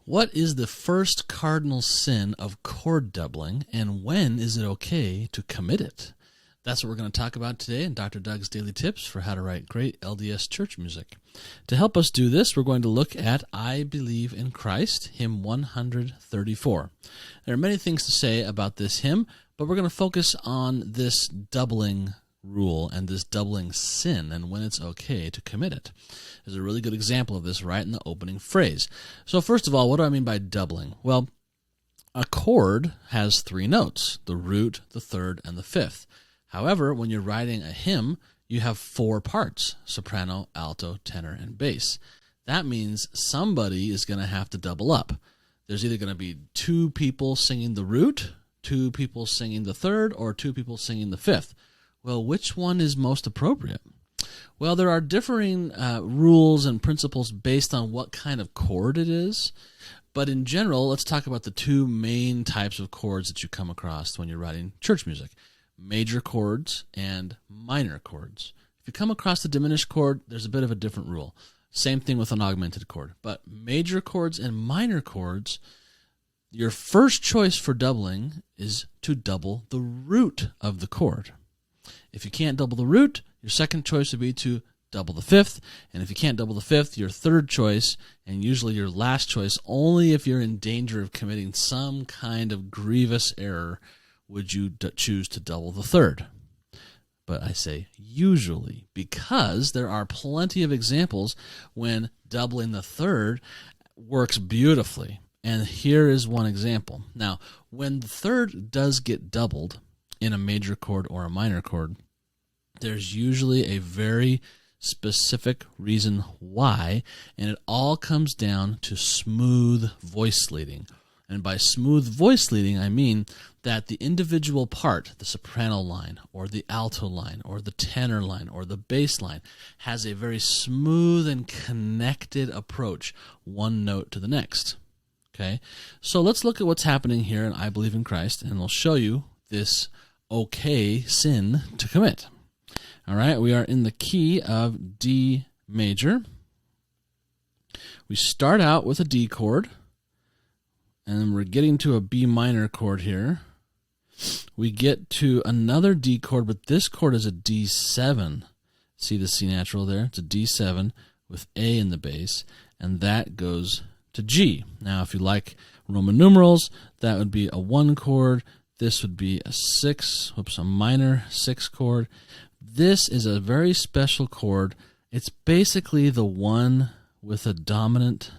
What is the first cardinal sin of chord doubling, and when is it okay to commit it? That's what we're going to talk about today in Dr. Doug's Daily Tips for how to write great LDS church music. To help us do this, we're going to look at I Believe in Christ, hymn 134. There are many things to say about this hymn, but we're going to focus on this doubling rule and this doubling sin and when it's okay to commit it. There's a really good example of this right in the opening phrase. So first of all, what do I mean by doubling? Well, a chord has three notes, the root, the third, and the fifth. However, when you're writing a hymn, you have four parts, soprano, alto, tenor, and bass. That means somebody is going to have to double up. There's either going to be two people singing the root, two people singing the third, or two people singing the fifth. Well, which one is most appropriate? Well, there are differing rules and principles based on what kind of chord it is. But in general, let's talk about the two main types of chords that you come across when you're writing church music. Major chords and minor chords. If you come across the diminished chord, there's a bit of a different rule. Same thing with an augmented chord. But major chords and minor chords, your first choice for doubling is to double the root of the chord. If you can't double the root, your second choice would be to double the fifth. And if you can't double the fifth, your third choice, and usually your last choice, only if you're in danger of committing some kind of grievous error, would you choose to double the third. But I say usually, because there are plenty of examples when doubling the third works beautifully. And here is one example. Now, when the third does get doubled in a major chord or a minor chord, there's usually a very specific reason why, and it all comes down to smooth voice leading. And by smooth voice leading, I mean that the individual part, the soprano line, or the alto line, or the tenor line, or the bass line, has a very smooth and connected approach, one note to the next. Okay? So let's look at what's happening here in I Believe in Christ, and I'll show you this okay sin to commit. All right, we are in the key of D major. We start out with a D chord, and we're getting to a B minor chord here. We get to another D chord, but this chord is a D7. See the C natural there? It's a D7 with A in the bass, and that goes to G. Now, if you like Roman numerals, that would be a 1 chord. This would be a minor 6 chord. This is a very special chord. It's basically the one with a dominant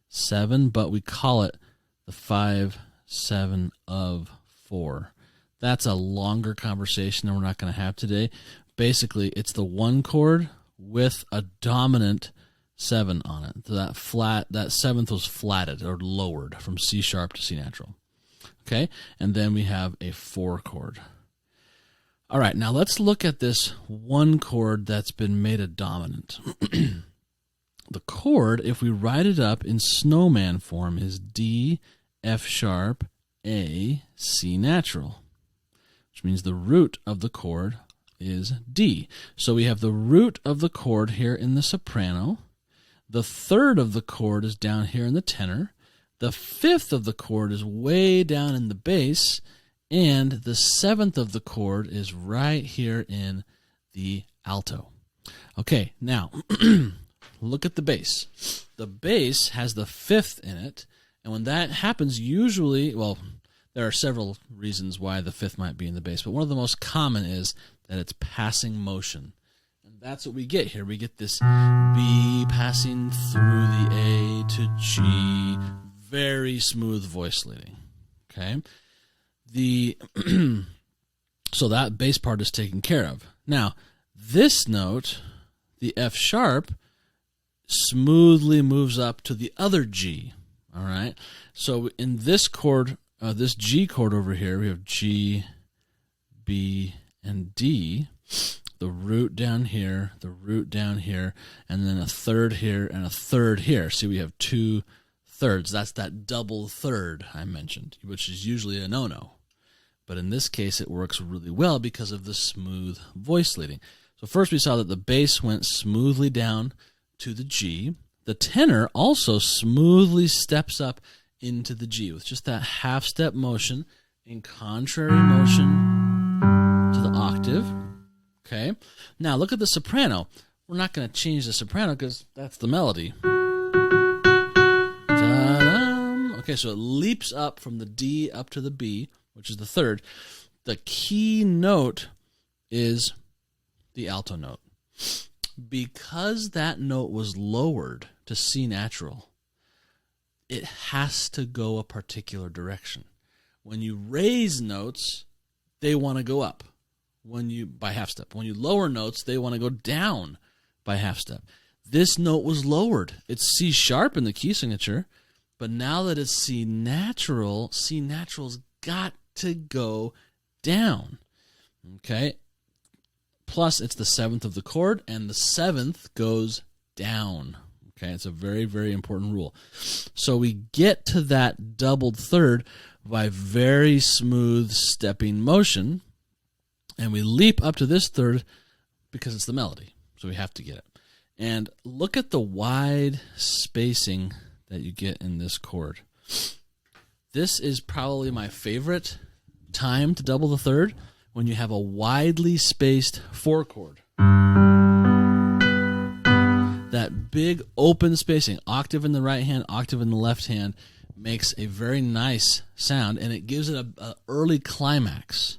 7, but we call it the 5/7 of 4. That's a longer conversation than we're not going to have today. Basically, it's the 1 chord with a dominant 7 on it. That 7th was flatted or lowered from C sharp to C natural. Okay, and then we have a 4 chord. All right, now let's look at this 1 chord that's been made a dominant. The chord, if we write it up in snowman form, is D, F sharp, A, C natural, which means the root of the chord is D. So we have the root of the chord here in the soprano. The third of the chord is down here in the tenor. The fifth of the chord is way down in the bass. And the seventh of the chord is right here in the alto. Okay, now look at the bass. The bass has the fifth in it, and when that happens, usually, well, there are several reasons why the fifth might be in the bass, but one of the most common is that it's passing motion. And that's what we get here. We get this B passing through the A to G, very smooth voice leading. Okay? So that bass part is taken care of. Now, this note, the F sharp, smoothly moves up to the other G. All right. So in this chord, this G chord over here, we have G, B, and D. The root down here, the root down here, and then a third here and a third here. See, we have 2 thirds. That's that double third I mentioned, which is usually a no-no. But in this case, it works really well because of the smooth voice leading. So first we saw that the bass went smoothly down to the G. The tenor also smoothly steps up into the G with just that half-step motion in contrary motion to the octave. Okay? Now look at the soprano. We're not going to change the soprano because that's the melody. Ta-dam. Okay, so it leaps up from the D up to the B, which is the third. The key note is the alto note. Because that note was lowered to C natural, it has to go a particular direction. When you raise notes, they want to go up by half step. When you lower notes, they want to go down by half step. This note was lowered. It's C sharp in the key signature, but now that it's C natural's got to go down. Okay? Plus, it's the seventh of the chord, and the seventh goes down. Okay, it's a very, very important rule. So we get to that doubled third by very smooth stepping motion, and we leap up to this third because it's the melody. So we have to get it. And look at the wide spacing that you get in this chord. This is probably my favorite time to double the third, when you have a widely spaced 4 chord. That big open spacing, octave in the right hand, octave in the left hand, makes a very nice sound, and it gives it an early climax.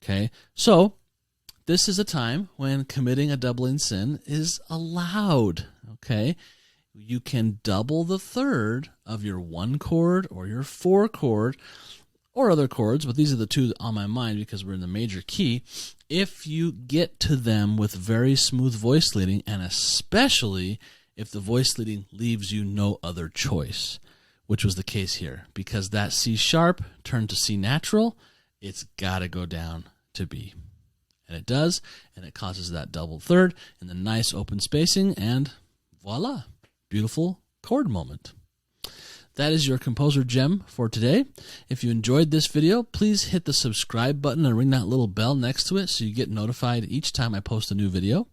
Okay, so this is a time when committing a doubling sin is allowed. Okay, you can double the third of your 1 chord or your 4 chord or other chords, but these are the two on my mind because we're in the major key, if you get to them with very smooth voice leading, and especially if the voice leading leaves you no other choice, which was the case here. Because that C sharp turned to C natural, it's got to go down to B. And it does, and it causes that double third and the nice open spacing, and voila, beautiful chord moment. That is your composer gem for today. If you enjoyed this video, please hit the subscribe button and ring that little bell next to it so you get notified each time I post a new video.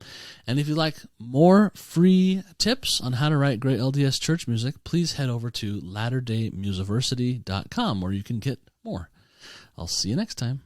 And if you'd like more free tips on how to write great LDS church music, please head over to latterdaymusiversity.com where you can get more. I'll see you next time.